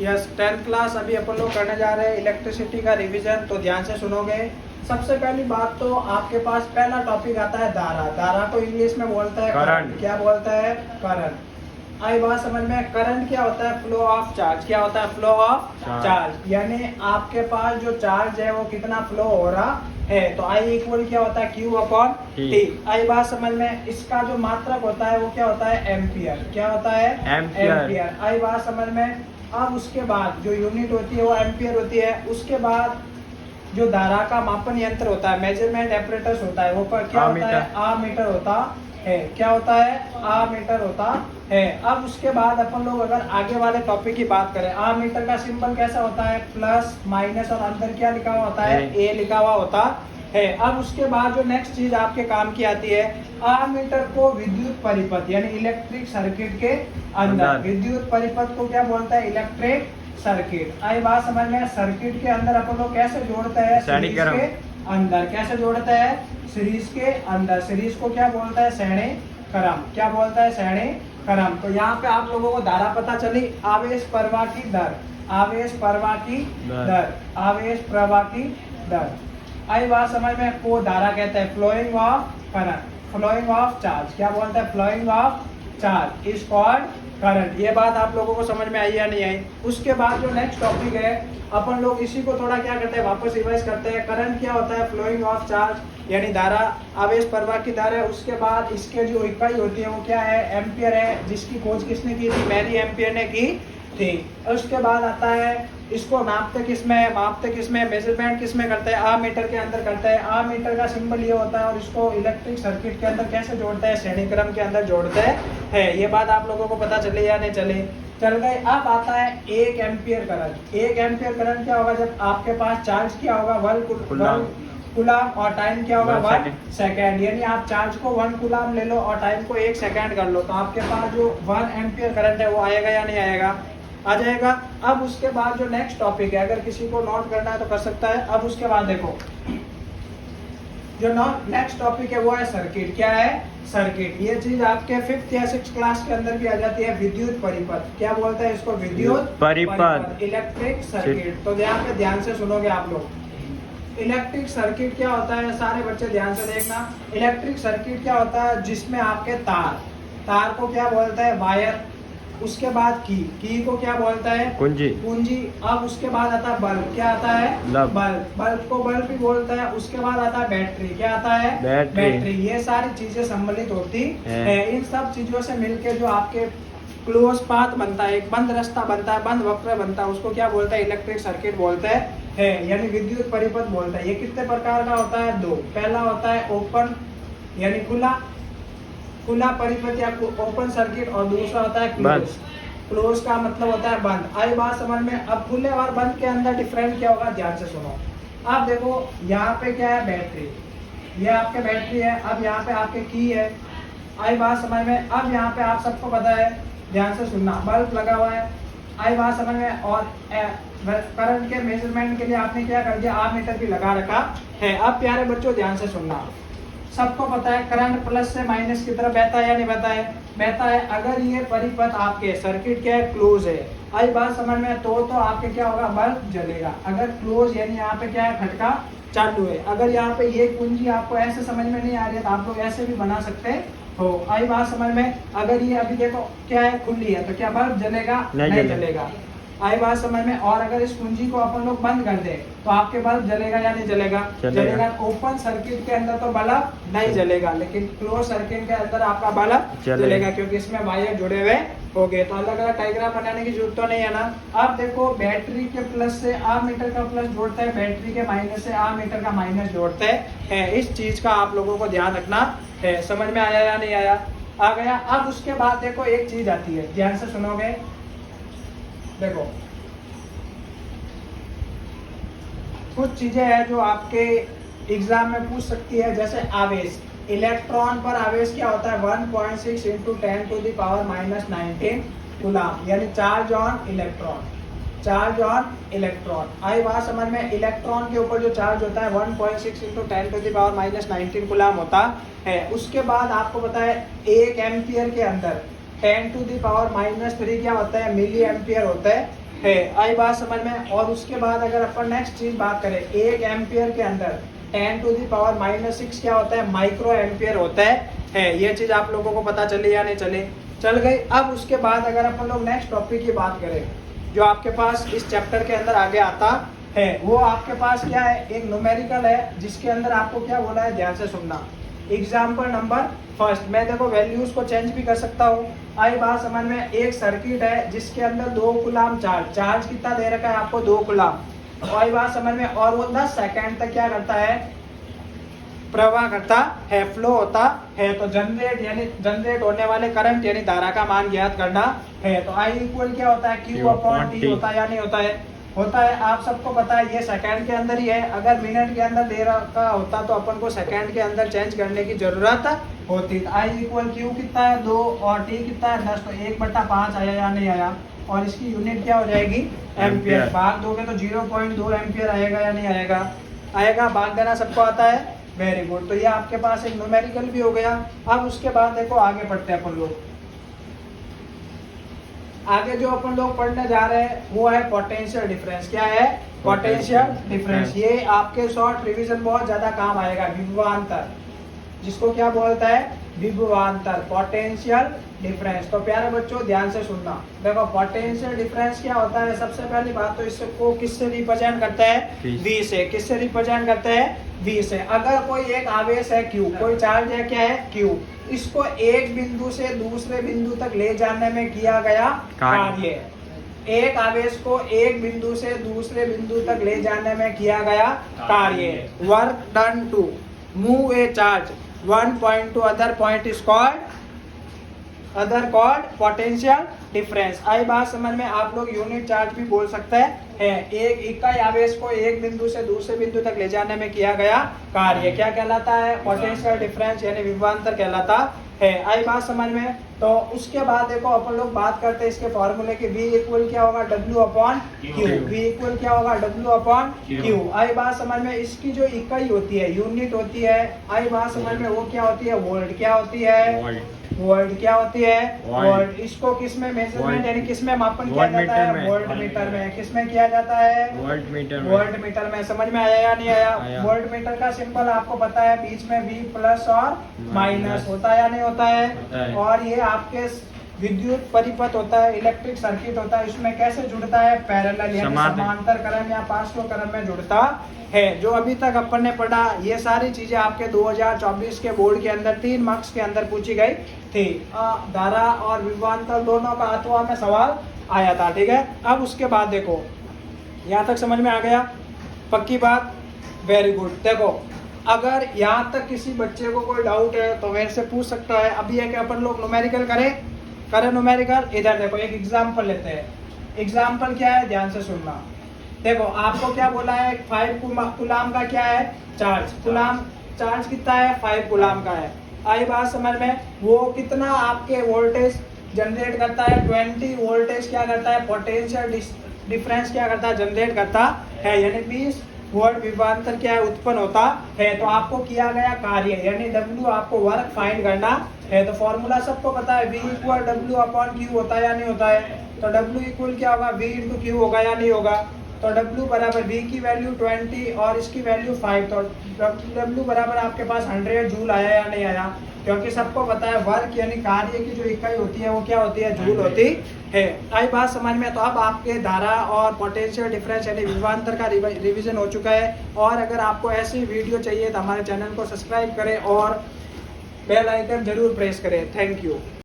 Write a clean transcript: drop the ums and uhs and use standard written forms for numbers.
Yes 10th class अभी अपन लोग करने जा रहे हैं इलेक्ट्रिसिटी का रिवीजन, तो ध्यान से सुनोगे। सबसे पहली बात तो आपके पास पहला टॉपिक आता है धारा। धारा को इंग्लिश में बोलता है करंट। क्या बोलता है? करंट। आई बात समझ में? करंट क्या होता है? Flow of charge. क्या होता है? Flow of charge. यानी आपके पास जो चार्ज है वो कितना फ्लो हो रहा है, तो आई इक्वल क्या होता है? Q upon T. आई बात समझ में? इसका जो मात्रक होता है वो क्या होता है? एम्पियर। क्या होता है? एम्पियर। आई बात समझ में? अब उसके बाद जो यूनिट होती है वो एम्पियर होती है। उसके बाद जो धारा का मापन यंत्र होता है, मेजरमेंट एपरेटस होता है, वो क्या होता है? आमीटर होता है। क्या होता है? आमीटर होता है। अब उसके बाद अपन लोग अगर आगे वाले टॉपिक की बात करें, आमीटर का सिंबल कैसा होता है? प्लस माइनस और अंदर क्या लिखा हुआ होता है? ए लिखा हुआ होता है। अब उसके बाद जो नेक्स्ट चीज आपके काम की आती है, आमीटर को विद्युत परिपथ यानी इलेक्ट्रिक सर्किट के अंदर, विद्युत परिपथ को क्या बोलता है? Electric circuit. आई बात समझ में? सर्किट के अंदर अपन लोग कैसे जोड़ते हैं? सीरीज के अंदर। कैसे जोड़ते हैं? सीरीज के अंदर। सीरीज को क्या बोलता है? श्रेणी क्रम। क्या बोलता है? श्रेणी क्रम। तो यहाँ पे आप लोगों को धारा पता चली, आवेश प्रवाह की दर। आवेश प्रवाह की दर। आवेश प्रवाह की दर। आई बात समझ में? को धारा कहते हैं flowing of current, flowing of charge. क्या बोलते हैं? Flowing of charge is called current. ये बात आप लोगों को समझ में आई या नहीं आई? उसके बाद जो नेक्स्ट टॉपिक है, अपन लोग इसी को थोड़ा क्या करते हैं? वापस रिवाइज करते हैं। करंट क्या होता है? फ्लोइंग ऑफ चार्ज यानी धारा, आवेश प्रवाह की दर है। उसके बाद इसके जो इकाई होती है वो क्या है? एम्पियर है, जिसकी खोज किसने की थी? मैरी एम्पियर ने की थी। उसके बाद आता है, इसको नापते किसमें? मापते किसमें? मेजरमेंट किसमें करते हैं? आमीटर के अंदर करते हैं। आमीटर का सिंबल ये होता है, और इसको इलेक्ट्रिक सर्किट के अंदर कैसे जोड़ते हैं? श्रेणी क्रम के अंदर जोड़ते हैं। ये बात आप लोगों को पता चले या नहीं चले? चल गए। अब आता है 1 एम्पियर करंट। 1 एम्पियर करंट क्या होगा? जब आपके पास चार्ज क्या होगा? 1 कूलाम और टाइम क्या होगा? 1 सेकेंड। यानी आप चार्ज को 1 कूलाम ले लो और टाइम को 1 सेकेंड कर लो, तो आपके पास जो 1 एम्पियर करंट है वो आएगा या नहीं आएगा? आ जाएगा। अब उसके बाद जो नेक्स्ट टॉपिक है, अगर किसी को नोट करना है तो कर सकता है। अब उसके बाद देखो, जो नेक्स्ट टॉपिक है वो है सर्किट। क्या है? सर्किट। ये चीज आपके 5th या 6th क्लास के अंदर भी आ जाती है, विद्युत परिपथ। क्या बोलते हैं इसको? विद्युत परिपथ, इलेक्ट्रिक सर्किट। तो यहाँ पे ध्यान से सुनोगे आप लोग। इलेक्ट्रिक सर्किट क्या होता है? सारे बच्चे ध्यान से देखना। इलेक्ट्रिक सर्किट क्या होता है? जिसमें आपके तार को क्या बोलता है? वायर। उसके बाद की को क्या बोलता है? कुंजी। कुंजी। अब उसके बाद आता है बल्ब। क्या आता है? बल्ब। बल्ब को बल्ब भी बोलता है। उसके बाद आता है बैटरी। क्या आता है? बैटरी। ये सारी चीजें सम्मिलित होती है। इन सब चीजों से मिलकर जो आपके क्लोज पाथ बनता है, एक बंद रास्ता बनता है, बंद वक्र बनता है, उसको क्या बोलता है? इलेक्ट्रिक सर्किट बोलते हैं, यानी विद्युत परिपथ बोलता है। ये कितने प्रकार का होता है? 2। पहला होता है ओपन यानी खुला परिपथ या ओपन सर्किट, और दूसरा होता है क्लोज। क्लोज का मतलब होता है बंद। आई बात समझ में? अब खुले और बंद के अंदर डिफरेंट क्या होगा? ध्यान से सुनो। अब देखो यहाँ पे क्या है? बैटरी। ये आपके बैटरी है। अब यहाँ पे आपके की है। आई बात समझ में? अब यहाँ पे आप सबको पता है, ध्यान से सुनना, बल्ब लगा हुआ है। आई बात समझ में? और करंट के मेजरमेंट के लिए आपने क्या कर दिया? आमीटर भी लगा रखा है। अब प्यारे बच्चों ध्यान से सुनना, सबको पता है करंट प्लस से माइनस की तरफ बहता है या नहीं बहता है? बहता है। अगर ये परिपथ आपके सर्किट क्या है? क्लोज है। आई बात समझ में? तो आपके क्या होगा? बल्ब जलेगा। अगर क्लोज यानी यहाँ पे क्या है? खटका चालू है। अगर यहाँ पे ये कुंजी आपको ऐसे समझ में नहीं आ रही है तो आप लोग ऐसे भी बना सकते हो। आई बात समझ में? अगर ये अभी देखो क्या है? खुली है, तो क्या बल्ब जलेगा? नहीं जलेगा। आई बात समझ में? और अगर इस कुंजी को अपन लोग बंद कर दे तो आपके बल्ब जलेगा या नहीं जलेगा? जलेगा। ओपन सर्किट के अंदर तो बल्ब नहीं जलेगा, लेकिन क्लोज सर्किट के अंदर आपका बल्ब जलेगा, क्योंकि इसमें वायर जुड़े हुए हो गए। तो अलग अलग डायग्राम बनाने की जरूरत तो नहीं है ना। अब देखो, बैटरी के प्लस से आमीटर का प्लस जोड़ता है, बैटरी के माइनस से आमीटर का माइनस जोड़ते हैं। इस चीज का आप लोगों को ध्यान रखना है। समझ में आया या नहीं आया? आ गया। अब उसके बाद देखो एक चीज आती है, ध्यान से सुनोगे। देखो कुछ चीजें हैं जो आपके एग्जाम में पूछ सकती है, जैसे आवेश। इलेक्ट्रॉन पर आवेश क्या होता है? 1.6 × 10⁻⁻19 कूलाम, यानी charge on electron. Charge on electron. आई बात समझ में? इलेक्ट्रॉन के ऊपर जो चार्ज होता है 1.6 × 10⁻⁻19 कूलाम होता है। उसके बाद आपको पता है 1 एम्पियर के अंदर 10⁻³ क्या होता है? मिली एम्पियर होता है। आई बात समझ में। और उसके बाद अगर अपन नेक्स्ट चीज बात करें, 1 एम्पियर के अंदर 10⁻⁻�6 क्या होता है, माइक्रो एम्पियर होता है। ये चीज आप लोगों को पता चली या नहीं चली, चल गई। अब उसके बाद अगर अपन लोग नेक्स्ट टॉपिक की बात करें जो आपके पास इस चैप्टर के अंदर आगे आता है, वो आपके पास क्या है, एक न्यूमेरिकल है जिसके अंदर आपको क्या बोला है, ध्यान से सुनना। एग्जाम्पल नंबर फर्स्ट, मैं देखो वैल्यूज को चेंज भी कर सकता हूँ। आई बात समझ में। एक सर्किट है जिसके अंदर 2 कूलम चार्ज कितना दे रखा है आपको, 2 कूलम। आई बात समझ में। और वो 10 सेकेंड तक क्या करता है, प्रवाह करता है, फ्लो होता है। तो जनरेट होने वाले करंट यानी धारा का मान ज्ञात करना है। तो आई इक्वल क्या होता है, Q/T होता है या नहीं होता है, होता है। आप सबको पता है ये सेकंड के अंदर ही है। अगर मिनट के अंदर दे रखा होता तो अपन को सेकंड के अंदर चेंज करने की जरूरत होती। आई इक्वल Q कितना है, 2, और T कितना है, 10। तो 1/5 आया या नहीं आया। और इसकी यूनिट क्या हो जाएगी, एम्पियर। भाग दोगे तो 0.2 एम्पियर आएगा या नहीं आएगा, आएगा। भाग देना सबको आता है, वेरी गुड। तो ये आपके पास एक न्यूमेरिकल भी हो गया। अब उसके बाद देखो आगे पढ़ते हैं अपन लोग। आगे जो अपन लोग पढ़ने जा रहे हैं वो है पोटेंशियल डिफरेंस। क्या है, पोटेंशियल डिफरेंस। ये आपके शॉर्ट रिवीजन बहुत ज्यादा काम आएगा। विभवांतर, जिसको क्या बोलता है, विभवांतर, पोटेंशियल डिफरेंस। तो प्यारे बच्चों ध्यान से सुनना। देखो पोटेंशियल डिफरेंस क्या होता है, सबसे पहली बात तो इसको किससे रिप्रेजेंट करता है, V से। किससे रिप्रेजेंट करता है, V से। अगर कोई एक आवेश है Q, कोई चार्ज है क्या है Q, इसको एक बिंदु से दूसरे बिंदु तक ले जाने में किया गया कार्य। एक आवेश को एक बिंदु से दूसरे बिंदु तक ले जाने में किया गया कार्य। Work done to move a charge one point to other point is called potential difference. आई बात समझ में। आप लोग यूनिट चार्ज भी बोल सकते हैं। एक इकाई आवेश को एक बिंदु से दूसरे बिंदु तक ले जाने में किया गया कार्य क्या कहलाता है, पोटेंशियल डिफरेंस यानी विभवांतर कहलाता है। आई बात समझ में। तो उसके बाद देखो अपन लोग बात करते हैं इसके फॉर्मूले की। V इक्वल क्या होगा, W/Q। V इक्वल क्या होगा, W/Q। आई बात समझ में। इसकी जो इकाई होती है, यूनिट होती है, आई बात समझ में, वो क्या होती है, वोल्ट। क्या होती है, वोल्ट। क्या होती है, वोल्ट। इसको किस में मेजरमेंट यानी किस में मापन किया जाता है, वोल्ट मीटर में। किस में किया जाता है, वोल्ट मीटर में। समझ में आया या नहीं आया। वोल्ट मीटर का सिंबल आपको पता है, बीच में V प्लस और माइनस होता है या नहीं होता है। और ये आपके विद्युत परिपथ होता है, इलेक्ट्रिक सर्किट होता है, इसमें कैसे जुड़ता है, पैरेलल यानी समांतर क्रम या पार्श्व क्रम में जुड़ता है। जो अभी तक अपन ने पढ़ा ये सारी चीजें आपके 2024 के बोर्ड के अंदर 3 मार्क्स के अंदर पूछी गई थी। धारा और विभवांतर दोनों का अथवा में सवाल आया था, ठीक है। अब उसके बाद देखो यहाँ तक समझ में आ गया, पक्की बात, वेरी गुड। देखो अगर यहाँ तक किसी बच्चे को कोई डाउट है तो मेरे से पूछ सकता है। अभी है कि अपन लोग न्यूमेरिकल करें न्यूमेरिकल। इधर देखो एक एग्जाम्पल लेते हैं। एग्जाम्पल क्या है, ध्यान से सुनना। देखो आपको क्या बोला है, 5 कूलम का क्या है, चार्ज। कूलम चार्ज कितना है, 5 कूलम का है। आई बात समझ में। वो कितना आपके वोल्टेज जनरेट करता है, 20 वोल्टेज क्या करता है, पोटेंशियल डिफरेंस क्या करता है, जनरेट करता है। यानी 20 वोल्ट विभवांतर क्या है, उत्पन्न होता है। तो आपको किया गया कार्य यानी W, आपको वर्क फाइंड करना है। तो फॉर्मूला सबको पता है, V इक्वल W/Q होता है या नहीं होता है। तो W इक्वल क्या होगा, V × Q होगा या नहीं होगा। तो W बराबर V की वैल्यू 20 और इसकी वैल्यू 5। तो W बराबर आपके पास 100 जूल आया या नहीं आया, क्योंकि सबको पता है वर्क यानी कार्य की जो इकाई होती है वो क्या होती है, जूल होती है। आई बात समझ में। तो अब आपके धारा और पोटेंशियल डिफरेंस यानी विभवांतर का रिवीजन हो चुका है। और अगर आपको ऐसी वीडियो चाहिए तो हमारे चैनल को सब्सक्राइब करें और बेल आइकन जरूर प्रेस करें। Thank you.